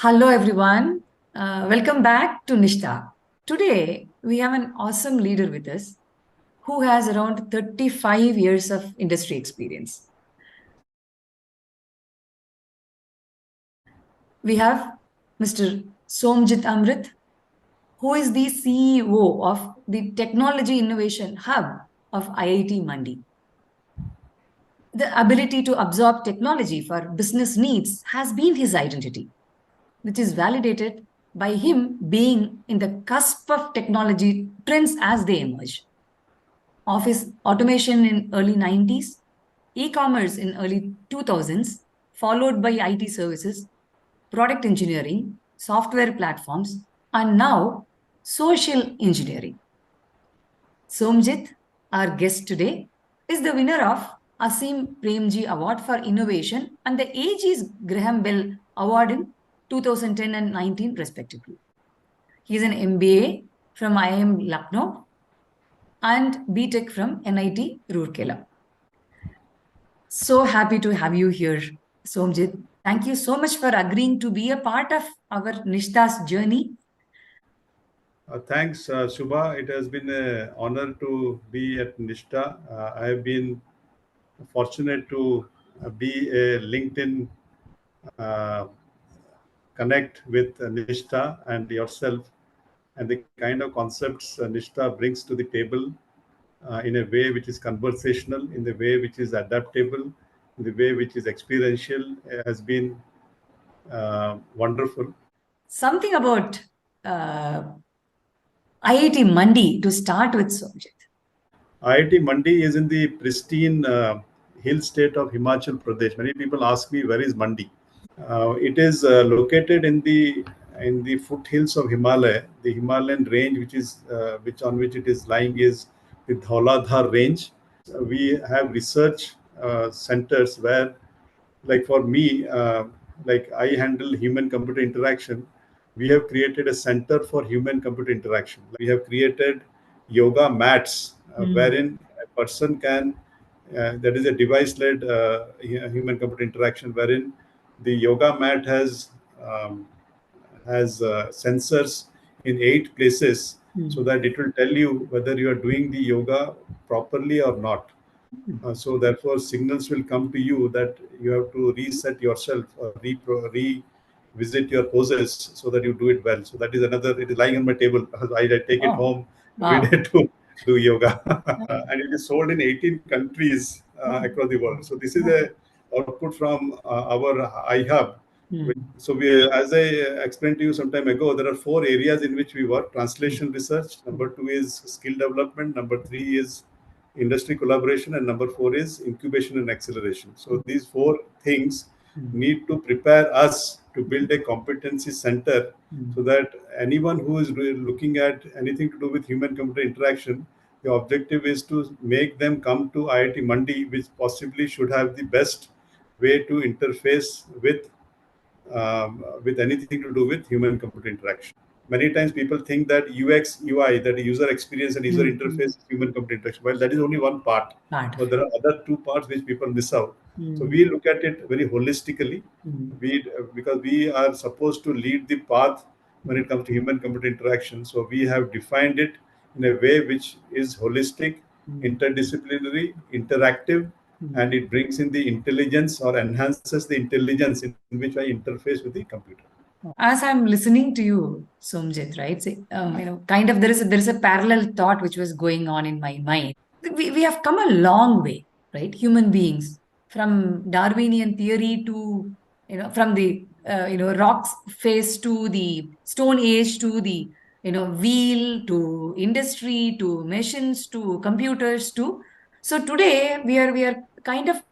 Hello, everyone. Welcome back to Nishta. Today, we have an awesome leader with us who has around 35 years of industry experience. We have Mr. Somjit Amrit, who is the CEO of the Technology Innovation Hub of IIT Mandi. The ability to absorb technology for business needs has been his identity, which is validated by him being in the cusp of technology trends as they emerge. Office automation in early 90s, e-commerce in early 2000s, followed by IT services, product engineering, software platforms, and now social engineering. Somjit, our guest today, is the winner of Asim Premji Award for Innovation and the AG's Graham Bell Award in 2010 and 19 respectively. He is an MBA from IIM Lucknow and BTech from NIT Roorkela. So happy to have you here, Somjit. Thank you so much for agreeing to be a part of our Nishta's journey. Thanks, Suba. It has been an honor to be at Nishta. I have been fortunate to be a LinkedIn connect with Nishta and yourself, and the kind of concepts Nishta brings to the table in a way which is conversational, in the way which is adaptable, in the way which is experiential has been wonderful. Something about IIT Mandi to start with, Somjit. IIT Mandi is in the pristine hill state of Himachal Pradesh. Many people ask me, where is Mandi? It is located in the foothills of Himalaya. The Himalayan range, which it is lying, is the Dhauladhar range. We have research centers where, like for me, like I handle human-computer interaction. We have created a center for human-computer interaction. We have created yoga mats wherein a person can. That is a device-led human-computer interaction, wherein the yoga mat has sensors in 8 places, so that it will tell you whether you are doing the yoga properly or not. So therefore, signals will come to you that you have to reset yourself or revisit your poses so that you do it well. So that is another. It is lying on my table. I take it home every day to do yoga, and it is sold in 18 countries across the world. So this is a output from our iHub. So as I explained to you some time ago, there are 4 areas in which we work: translation research. Number 2 is skill development. Number 3 is industry collaboration, and number 4 is incubation and acceleration. So these 4 things need to prepare us to build a competency center, so that anyone who is looking at anything to do with human-computer interaction, the objective is to make them come to IIT Mandi, which possibly should have the best way to interface with anything to do with human-computer interaction. Many times people think that UX, UI, that user experience and user interface is human-computer interaction. Well, that is only one part. But there are other 2 parts which people miss out. So we look at it very holistically. Because we are supposed to lead the path when it comes to human-computer interaction. So we have defined it in a way which is holistic, interdisciplinary, interactive, and it brings in the intelligence or enhances the intelligence in which I interface with the computer. As I'm listening to you, Somjit, right? Kind of there is a parallel thought which was going on in my mind. We have come a long way, right? Human beings, from Darwinian theory to from the rocks phase to the Stone Age to the wheel to industry to machines to computers to. So today we are kind of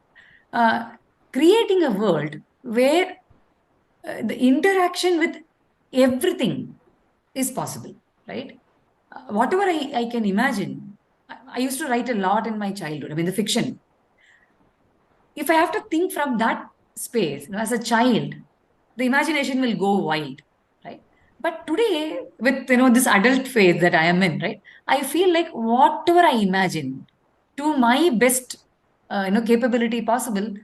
creating a world where the interaction with everything is possible, right? Whatever I can imagine. I used to write a lot in my childhood, I mean, the fiction. If I have to think from that space, as a child, the imagination will go wild, right? But today, with this adult phase that I am in, right, I feel like whatever I imagine to my best, capability possible,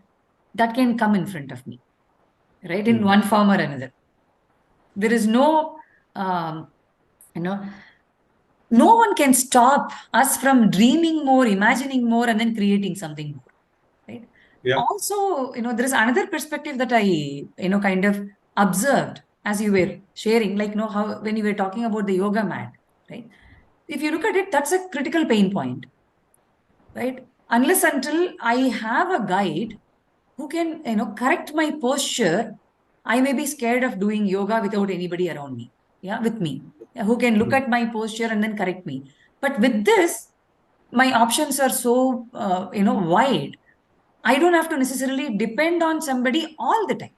that can come in front of me, right, in one form or another. There is no, you know, no one can stop us from dreaming more, imagining more, and then creating something more, right? Yeah. Also, there is another perspective that I, kind of observed as you were sharing, like, how when you were talking about the yoga mat, right? If you look at it, that's a critical pain point, right? Unless until I have a guide who can, correct my posture, I may be scared of doing yoga without anybody around me, yeah, with me, who can look Mm. at my posture and then correct me. But with this, my options are so, wide. I don't have to necessarily depend on somebody all the time.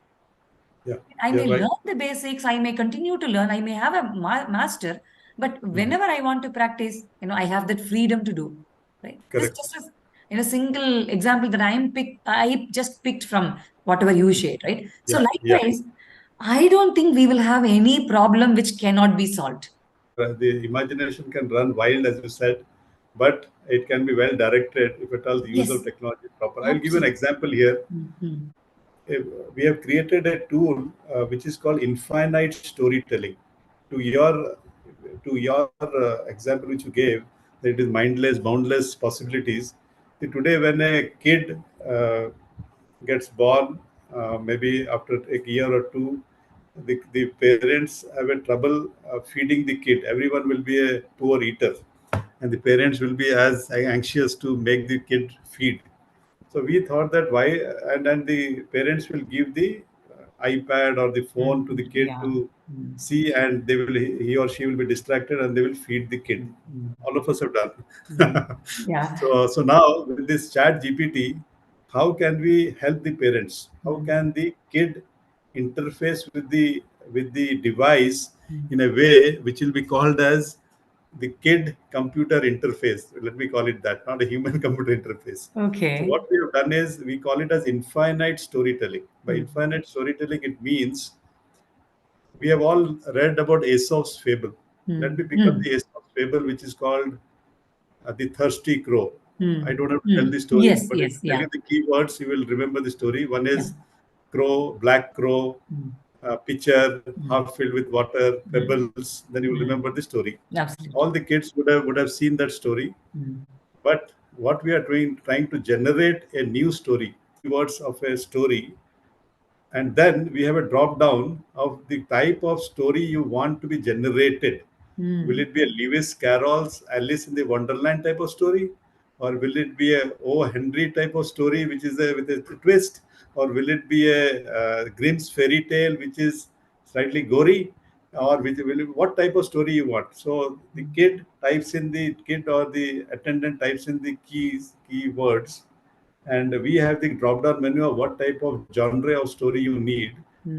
Yeah, I you're may right. learn the basics, I may continue to learn, I may have a master, but Mhm. whenever I want to practice, I have that freedom to do. Right? This is Correct. just a single example that I just picked from whatever you shared, right? So Yeah, yeah. likewise, I don't think we will have any problem which cannot be solved. The imagination can run wild, as you said, but it can be well directed if at all the use of Yes, technology is proper. I'll give you an absolutely. example here. Mhm. We have created a tool which is called infinite storytelling. To your example which you gave, that it is mindless, boundless possibilities. Today, when a kid gets born, maybe after a year or two, the parents have a trouble feeding the kid. Everyone will be a poor eater, and the parents will be as anxious to make the kid feed. So we thought that why, and then the parents will give the iPad or the phone to the kid Yeah. to see, and they will he or she will be distracted, and they will feed the kid. Mm. All of us have done. Yeah. So now with this Chat GPT, how can we help the parents? How Mm. can the kid interface with the device Mm. in a way which will be called as the kid computer interface? Let me call it that, not a human computer interface. So Okay. what we have done is we call it as infinite storytelling. By Mm. infinite storytelling, it means we have all read about Aesop's fable. Let me Mm. pick up Mm. the Aesop's fable, which is called the thirsty crow. I Mm. don't have to tell Mm. the story, Yes, but if yes, I tell yeah. you the key words, you will remember the story. One Yeah. is crow, black crow, Mm. pitcher Mm. half filled with water, Mm. pebbles. Then you will remember Mm. the story. Absolutely. All the kids would have seen that story. Mm. But what we are doing, trying to generate a new story, words of a story, and then we have a drop down of the type of story you want to be generated. Will Mm. it be a Lewis Carroll's Alice in the Wonderland type of story, or will it be a O. Henry type of story, which is with a twist, or will it be a Grimm's fairy tale, which is slightly gory, or what type of story you want? So the kid or the attendant types in the keywords, and we have the drop down menu of what type of genre of story you need,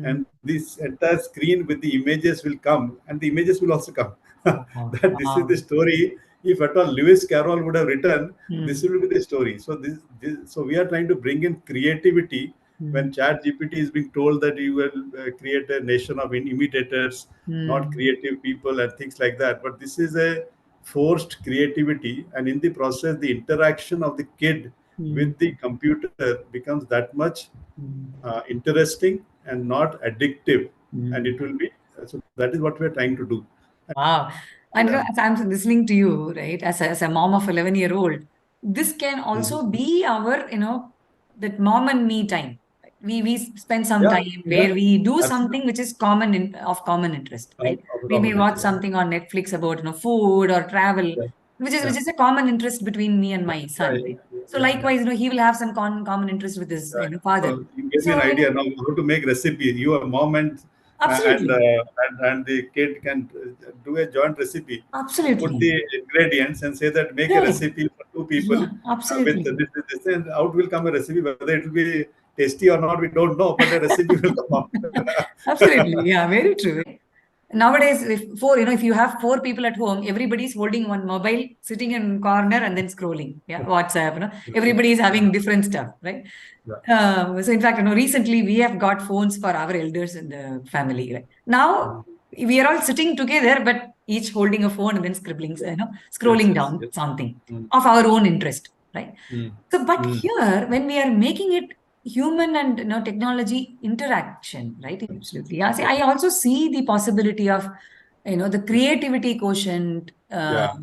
and Mm. this entire screen with the images will come, and the images will also come. Wow. That this is the Wow. story. If at all Lewis Carroll would have written, this Mm. will be the story. So so we are trying to bring in creativity. When Mm. Chat GPT is being told that you will create a nation of imitators, not Mm. creative people and things like that, but this is a forced creativity, and in the process the interaction of the kid Mm. with the computer becomes that much Mm. interesting and not addictive, and Mm. it will be so that is what we are trying to do. Wow. And Yeah. as I'm listening to you, right, as a mom of 11-year-old, this can Mhm. also be our, that mom and me time. We spend some Yeah, time yeah, where we do something absolutely. which is common of common interest, right? Of We may common watch interest. something on Netflix about, food or travel, Yeah, which yeah, is a common interest between me and my yeah, son, yeah, right? yeah, So yeah, yeah. likewise, he will have some common interest with his, Yeah. father. So you gave me an So, idea now how to make recipe. Your mom and absolutely, and the kid can do a joint recipe. You put absolutely. the ingredients and say that make a Correct. recipe for two people Yeah, with absolutely. this, and out will come a recipe. Whether it will be tasty or not, we don't know, but a recipe will come out. Absolutely. Yeah, very true. Nowadays, if you have four people at home, everybody's holding one mobile, sitting in corner and then scrolling. Yeah, WhatsApp. Everybody is having different stuff, right? Yeah. So in fact, recently we have got phones for our elders in the family. Right? Now we are all sitting together, but each holding a phone and then scribbling, Yes, scrolling yes, down yes. something Mm, of our own interest, right? mm, So, but mm. here, when we are making it human and technology interaction, right? Absolutely. Yeah. See, I also see the possibility of the creativity quotient, Yeah,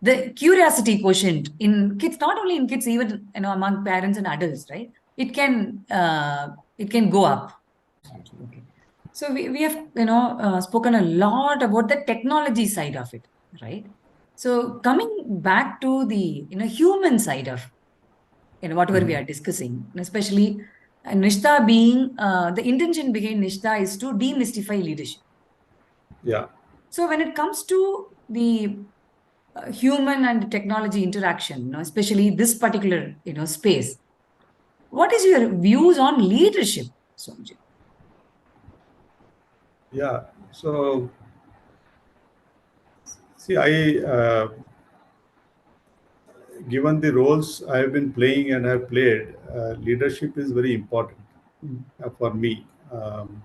the curiosity quotient in kids, not only in kids, even among parents and adults, right? It can go up. Absolutely. Okay. So we have spoken a lot about the technology side of it, right? So coming back to the human side of whatever we are discussing, especially Nishta being the intention behind Nishta is to demystify leadership. yeah, So when it comes to the human and technology interaction, especially this particular space, what is your views on leadership, Somjit? yeah. So, see, given the roles I have been playing and have played, leadership is very important Mm. for me. Um,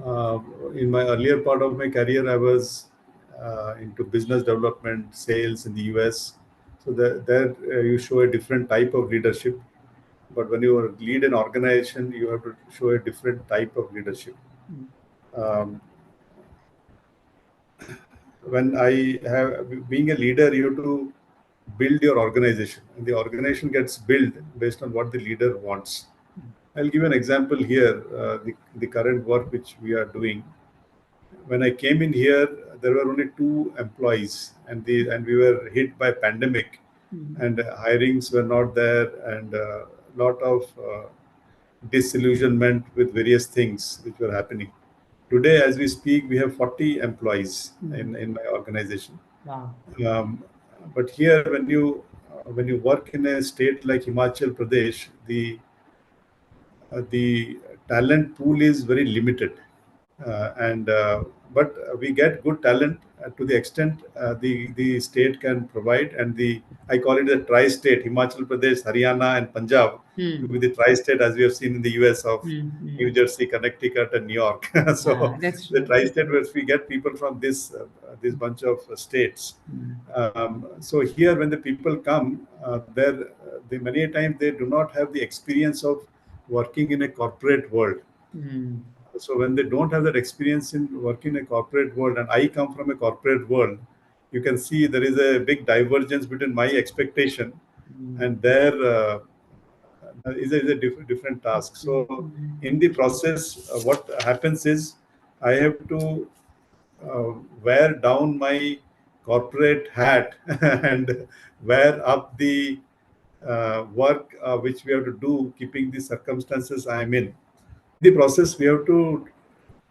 uh, in my earlier part of my career, I was into business development, sales in the US. So there you show a different type of leadership. But when you lead an organization, you have to show a different type of leadership. Mm. Um, when I have being a leader, you have to build your organization, and the organization gets built based on what the leader wants. I'll give an example here. The current work which we are doing. When I came in here, there were only two employees, and we were hit by pandemic, Mm. and hirings were not there, and a lot of disillusionment with various things which were happening. Today, as we speak, we have 40 employees Mm. in my organization. Wow. Um, but here, when you work in a state like Himachal Pradesh, the talent pool is very limited, and but we get good talent to the extent the state can provide, and the I call it the tri-state: Himachal Pradesh, Haryana, and Punjab to be Mm. the tri-state, as we have seen in the US of Mm. New Mm. Jersey, Connecticut, and New York. So That's the true. tri-state, where we get people from this bunch of states. Mm. So here, when the people come, they many a times they do not have the experience of working in a corporate world. Mm. So when they don't have that experience in working in a corporate world, and I come from a corporate world, you can see there is a big divergence between my expectation Mm. and their is a different task. Mm. So in Mm. the process, what happens is I have to uh, wear down my corporate hat and wear up the work which we have to do, keeping the circumstances I am in. The process, we have to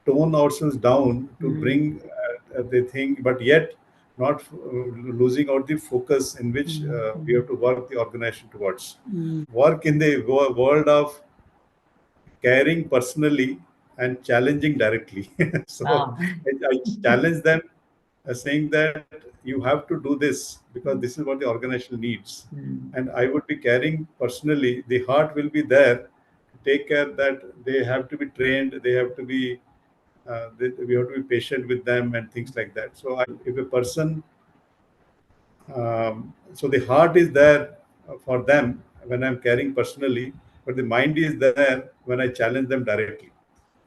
tone ourselves down to Mm. bring the thing, but yet not losing out the focus in which Mm. we have Mm. to work the organization towards. Mm. Work in the world of caring personally and challenging directly. So Wow. I challenge them, saying that you have to do this because this is what the organization needs. Mm. And I would be caring personally. The heart will be there to take care that they have to be trained, they have to be, we have to be patient with them and things like that. So if a person, so the heart is there for them when I'm caring personally, but the mind is there when I challenge them directly.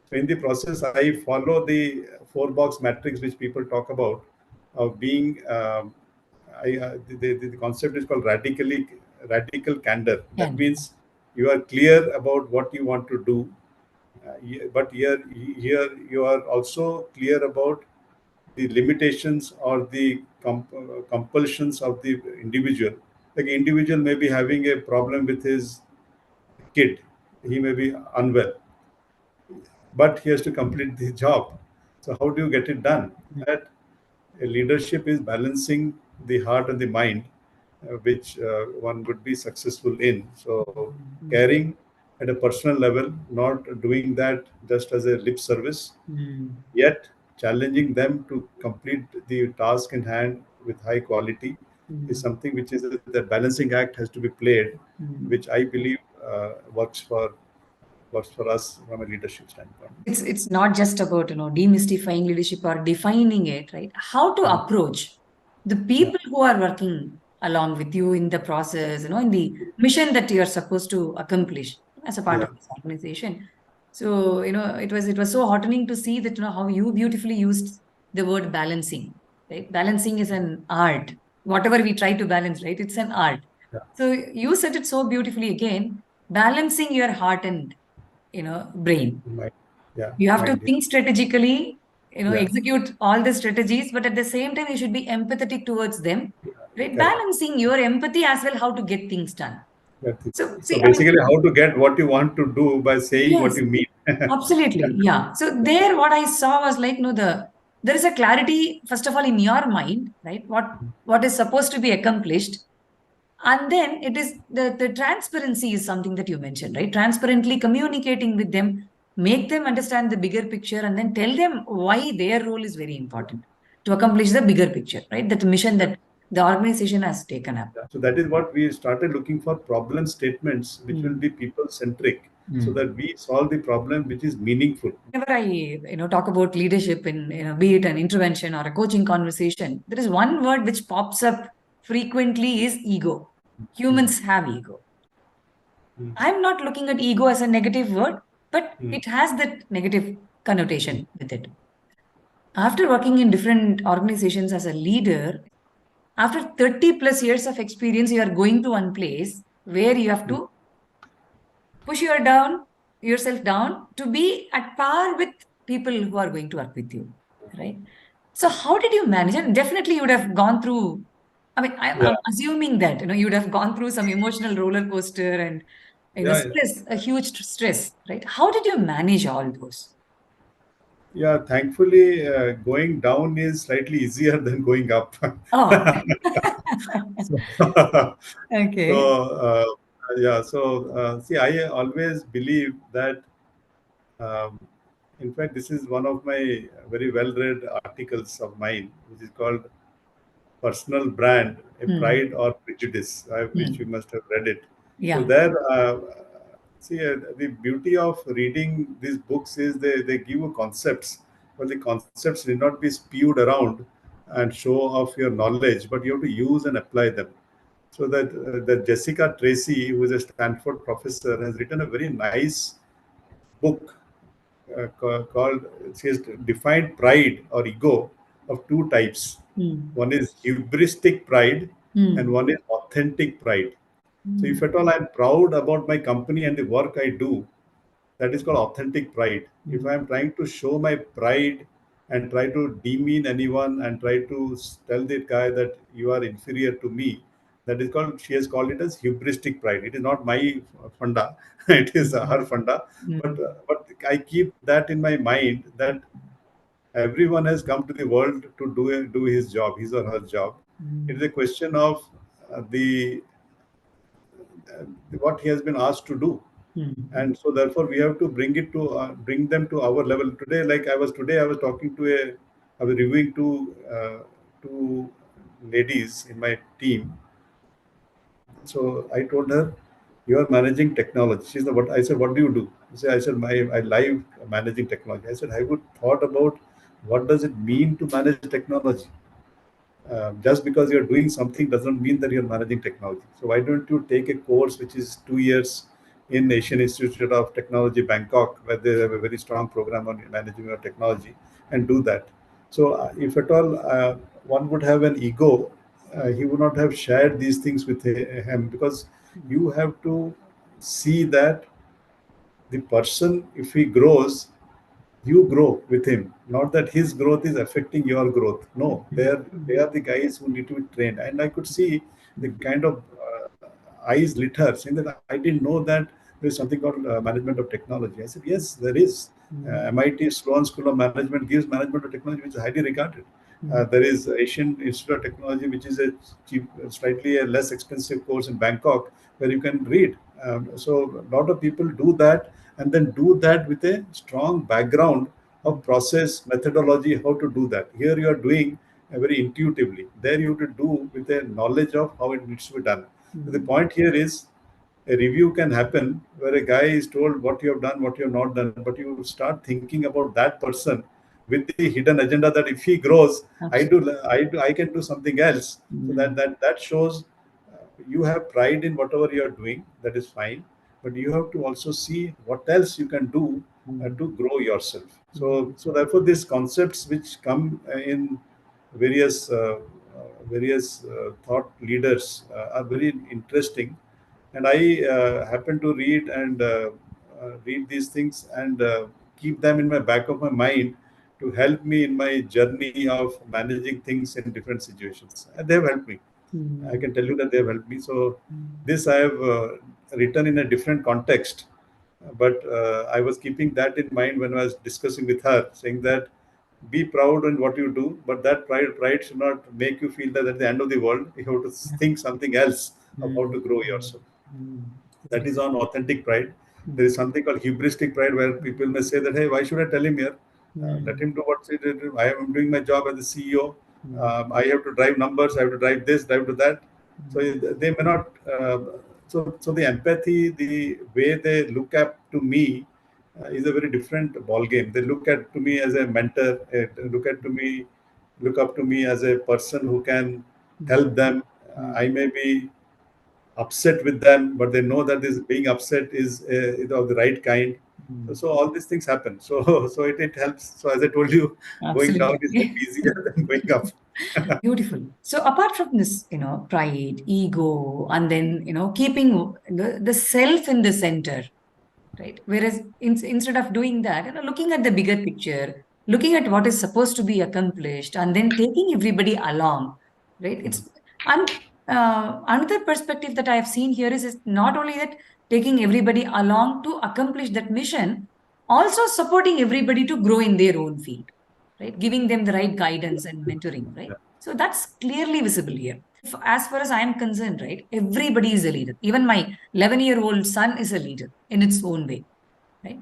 So in the process, I follow the four box matrix which people talk about of being. The concept is called radical candor. That Can. means you are clear about what you want to do, but here you are also clear about the limitations or the compulsions of the individual. Like individual may be having a problem with his kid, he may be unwell, but he has to complete the job. So how do you get it done? That a leadership is balancing the heart and the mind, which one would be successful in. So Mm. caring at a personal level, not doing that just as a lip service, Mm. yet challenging them to complete the task in hand with high quality is Mm. something which is the balancing act has to be played, Mm. which I believe works for us from a leadership standpoint. It's not just about demystifying leadership or defining it, right? How to Mhm. approach the Yeah. people who are working. along with you in the process, in the mission that you're supposed to accomplish as a part yeah, of this organization. So, it was so heartening to see that, how you beautifully used the word balancing, right? Balancing is an art. Whatever we try to balance, right? It's an art. yeah, So you said it so beautifully again, balancing your heart and, brain. mind, yeah, You have to mind, yeah, think strategically, yeah, execute all the strategies, but at the same time, you should be empathetic towards them, right? correct. Balancing your empathy as well, how to get things done. That's it. So, So see, I mean, basically, how to get what you want to do by saying what yes, you mean. absolutely. Yeah. So there, what I saw was like, there is a clarity, first of all, in your mind, right? What is supposed to be accomplished. And then it is the transparency is something that you mentioned, right? Transparently communicating with them, make them understand the bigger picture, and then tell them why their role is very important to accomplish the bigger picture, right? That mission Yeah. that the organization has taken up. Yeah. So that is what we started looking for, problem statements which will Mm. be people centric, so Mm. that we solve the problem which is meaningful. Whenever I, talk about leadership in, be it an intervention or a coaching conversation, there is one word which pops up frequently is ego. Mm, Humans have ego. mm, I'm not looking at ego as a negative word, but mm, it has that negative mm, connotation with it. After working in different organizations as a leader, after 30 plus years of experience, you are going to one place where you have mm. to push yourself down to be at par with people who are going to work with you, right? So how did you manage? And definitely you would have gone through. I mean, Yeah, I'm assuming that you would have gone through some emotional roller coaster and yeah, yeah. stress, a huge stress, right? How did you manage all those? Yeah, thankfully, going down is slightly easier than going up. Oh, So, so okay. yeah, so see, I always believe that, um, in fact, this is one of my very well read articles of mine, which is called Personal Brand, a Hmm. Pride or Prejudice, which you Hmm. must have read it. So, Yeah. there, see, the beauty of reading these books is they give you concepts, but the concepts need not be spewed around and show off your knowledge, but you have to use and apply them. So that Jessica Tracy, who is a Stanford professor, has written a very nice book called, she has defined pride or ego of two types. Hmm. One is hubristic pride and Hmm. one is authentic pride. So Hmm. if at all I'm proud about my company and the work I do, that is called authentic pride. If I Hmm. am trying to show my pride and try to demean anyone and try to tell the guy that you are inferior to me, that is called, she has called it as hubristic pride. It is not my funda, it is her funda. Hmm. But I keep that in my mind that everyone has come to the world to do his job, his or her job. It is Hmm. a question of the what he has been asked to do, Hmm. and so therefore we have to bring them to our level. Today I was talking to a I was reviewing two ladies in my team. So I told her, you are managing technology. She said, what? I said, what do you do? I said, I live managing technology. I said, I would thought about what does it mean to manage technology. Just because you're doing something doesn't mean that you're managing technology. So why don't you take a course which is 2 years in Asian Institute of Technology, Bangkok, where they have a very strong program on managing your technology, and do that. So if at all one would have an ego, he would not have shared these things with him, because you have to see that the person, if he grows, you grow with him, not that his growth is affecting your growth. No, they are the guys who need to be trained. And I could see the kind of eyes lit her, saying that I didn't know that there's something called management of technology. I said, yes, there is. MIT Sloan School of Management gives management of technology, which is highly regarded. There is Asian Institute of Technology, which is a cheap, slightly a less expensive course in Bangkok, where you can read. So a lot of people do that, and then do that with a strong background of process methodology, how to do that. Here you are doing very intuitively. There you have to do with a knowledge of how it needs to be done. So the point here is, a review can happen where a guy is told what you have done, what you have not done, but you start thinking about that person with the hidden agenda that if he grows, Absolutely. I can do something else. So Mm. that shows you have pride in whatever you are doing. That is fine, but you have to also see what else you can do Mm. to grow yourself. Mm. So therefore, these concepts which come in various thought leaders are very interesting, and I happen to read these things and keep them in my back of my mind to help me in my journey of managing things in different situations. And they have helped me. I Mm. can tell you that they have helped me. So Mm. this I have written in a different context, but I was keeping that in mind when I was discussing with her, saying that be proud in what you do, but that pride should not make you feel that at the end of the world you have to think something else of how to Mm. grow Mm. yourself. Mm. That Very. is on authentic pride. There Mm. is something called hubristic pride where people may say that, hey, why should I tell him here? Let Mm. him do what he did. I am doing my job as a CEO. Mm. I have to drive numbers. I have to drive this, drive to that. So Mm. they may not. So the empathy, the way they look up to me, is a very different ball game. They look at to me as a mentor. Look up to me as a person who can Mm. help them. Mm. I may be upset with them, but they know that this being upset is of the right kind. Mm. So all these things happen. So so it helps. So as I told you, going down is much Absolutely. easier than going up. Beautiful. So apart from this, pride, ego, and then, keeping the self in the center, right? Whereas instead of doing that, looking at the bigger picture, looking at what is supposed to be accomplished, and then taking everybody along, right? And another perspective that I have seen here is not only that taking everybody along to accomplish that mission, also supporting everybody to grow in their own field, right? Giving them the right guidance and mentoring, right? Yeah. So that's clearly visible here. As far as I am concerned, right, everybody is a leader. Even my 11-year-old son is a leader in its own way, right?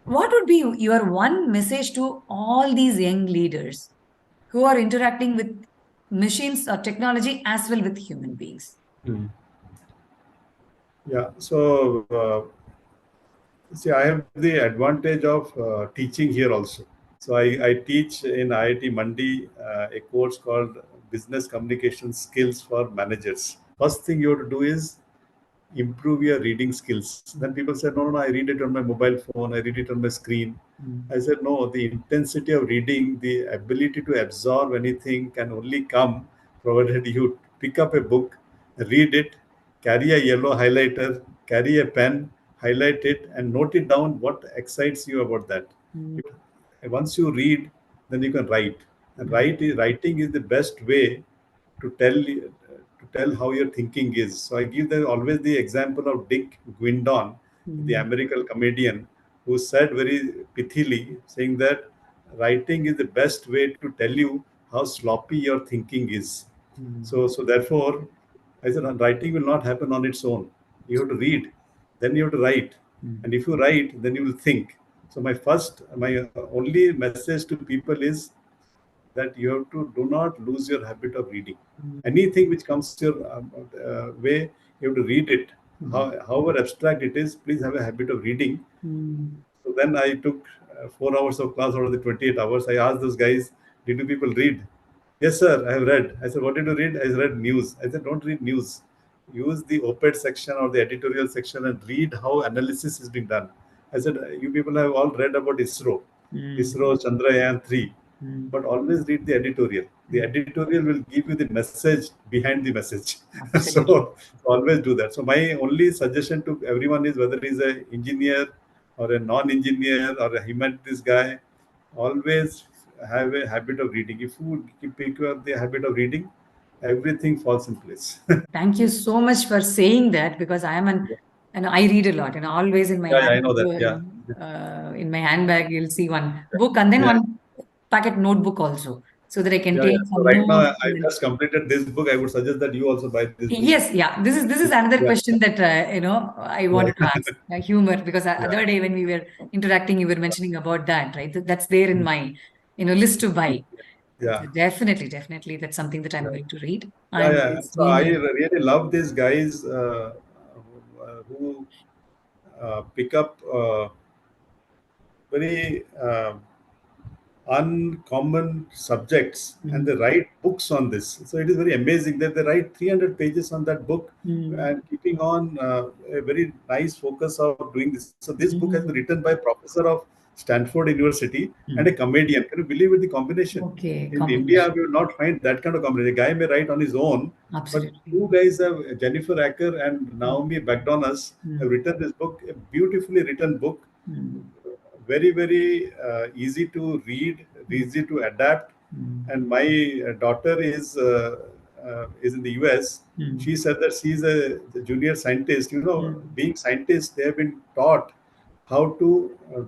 What would be your one message to all these young leaders who are interacting with machines or technology as well with human beings? Mm. Yeah. So see, I have the advantage of teaching here also. So I teach in IIT Mandi a course called Business Communication Skills for Managers. First thing you have to do is improve your reading skills. Then people say, no, no, no, I read it on my mobile phone, I read it on my screen. Mm. I said, no, the intensity of reading, the ability to absorb anything can only come provided you pick up a book, read it, carry a yellow highlighter, carry a pen, highlight it, and note it down what excites you about that. Mm. Once you read, then you can write. And Mm. writing is the best way to tell how your thinking is. So I give them always the example of Dick Gwindon, the Mm. American comedian, who said very pithily, saying that writing is the best way to tell you how sloppy your thinking is. Mm. So therefore, I said writing will not happen on its own. You have to read, then you have to write, Mm. and if you write, then you will think. So my only message to people is that you have to do not lose your habit of reading. Mm. Anything which comes your way, you have to read it. Mm. However abstract it is, please have a habit of reading. Mm. So then I took 4 hours of class out of the 28 hours. I asked those guys, did you people read? Yes, sir, I have read. I said, what did you read? I read news. I said, don't read news. Use the op-ed section or the editorial section and read how analysis is being done. I said, you people have all read about Mm. ISRO Chandrayaan 3, Mm. but always read the editorial. The Mm. editorial will give you the message behind the message. Absolutely. So always do that. So my only suggestion to everyone is whether he's an engineer or a non-engineer or a humanities guy, always have a habit of reading. If you pick up the habit of reading, everything falls in place. Thank you so much for saying that because and I read a lot, always in my Yeah, I know that. Yeah, in my handbag, you'll see one book and then yeah, one packet notebook also, so that I can yeah, take yeah. So some right now, notes. I just completed this book. I would suggest that you also buy this book. Yes, yeah. This is another Yeah, question that I yeah, wanted to ask. Humor, because yeah. other day when we were interacting, you were mentioning about that, right? That's there in my list to buy. Yeah. So definitely, definitely, that's something that I'm Yeah. going to read. Yeah, And yeah. it's So I been really love these guys who pick up very uncommon subjects, and they write books on this. So it is very amazing that they write 300 pages on that book, and keeping on a very nice focus of doing this. So this book has been written by a professor of Stanford University and a comedian. Can you believe it, the combination? Okay, In India, combination. we will not find that kind of combination. A guy may write on his own, but Absolutely. two guys have Jennifer Acker and Mm, Naomi McDonald have mm, written this book, a beautifully written book, mm, very very easy to read, mm, easy to adapt. mm, And my daughter is in the US. mm, She said that she's a junior scientist. mm, Being scientists, they have been taught how to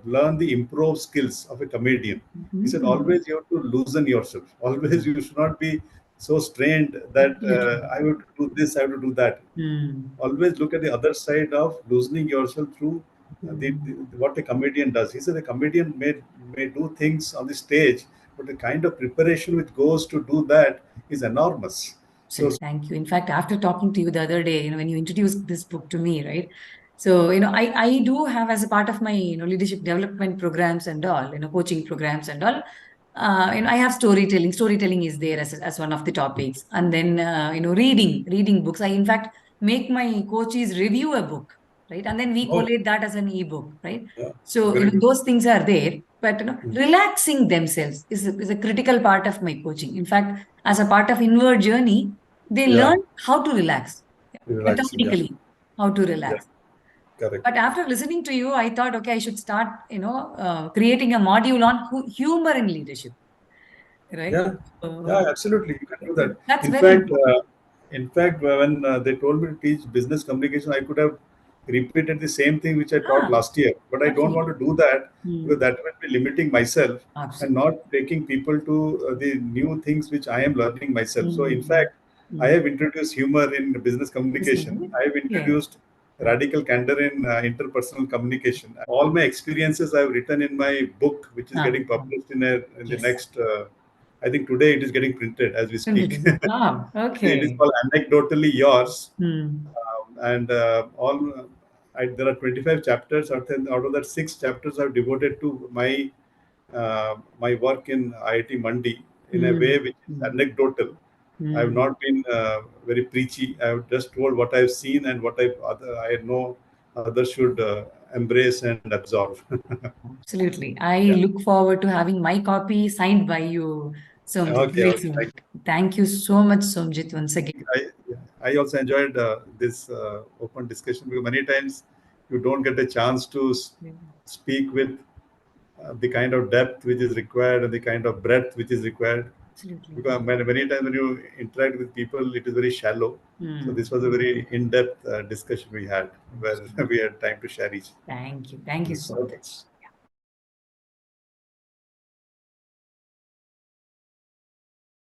learn the improv skills of a comedian. He said mm. always you have to loosen yourself. Always you should not be so strained that Absolutely. I would do this, I would do that. Mm, Always look at the other side of loosening yourself through mm. what a comedian does. He said a comedian may do things on the stage, but the kind of preparation which goes to do that is enormous. So Absolutely. Thank you. In fact, after talking to you the other day, when you introduced this book to me, right? So, I do have as a part of my, leadership development programs and all, coaching programs and all, I have storytelling. Storytelling is there as one of the topics. And then, reading books. I, in fact, make my coaches review a book, right? And then we oh, collate that as an ebook, right? yeah, So, very good. those things are there. But, relaxing themselves is a critical part of my coaching. In fact, as a part of inward journey, they Yeah, learn how to relax, relaxing. Yeah, methodically, how to yeah, relax. correct. But after listening to you, I thought, okay, I should start, creating a module on humor in leadership, right? Yeah, So yeah, absolutely. You can do that. that's In very fact, important. when they told me to teach business communication, I could have repeated the same thing which I taught Ah, last year. But I don't want to absolutely. do that because Hmm. that will be limiting myself and Absolutely. not taking people to the new things which I am learning myself. So, in Hmm. fact, I Hmm. have introduced humor in business This is communication. it. I have Okay. introduced radical candor in interpersonal communication. All my experiences I have written in my book, which is Ah, getting published in the yes. next. I think today it is getting printed as we speak. Ah, It is okay. called Anecdotally Yours, Hmm. and there are 25 chapters. Out of that, six chapters I've devoted to my work in IIT Mandi in a way Hmm. which is Hmm. anecdotal. I have Hmm. not been very preachy. I have just told what I've seen and what I know others should embrace and absorb. Absolutely. I Yeah. look forward to having my copy signed by you, Somjit, Okay. very Okay. soon. Thank you so much, Somjit, once again. I also enjoyed this open discussion because many times you don't get a chance to speak with the kind of depth which is required and the kind of breadth which is required. Absolutely. Because many times when you interact with people, it is very shallow. So Hmm. this was a very in-depth discussion we had where Absolutely. we had time to share each. Thank you. Thank you so Okay. much.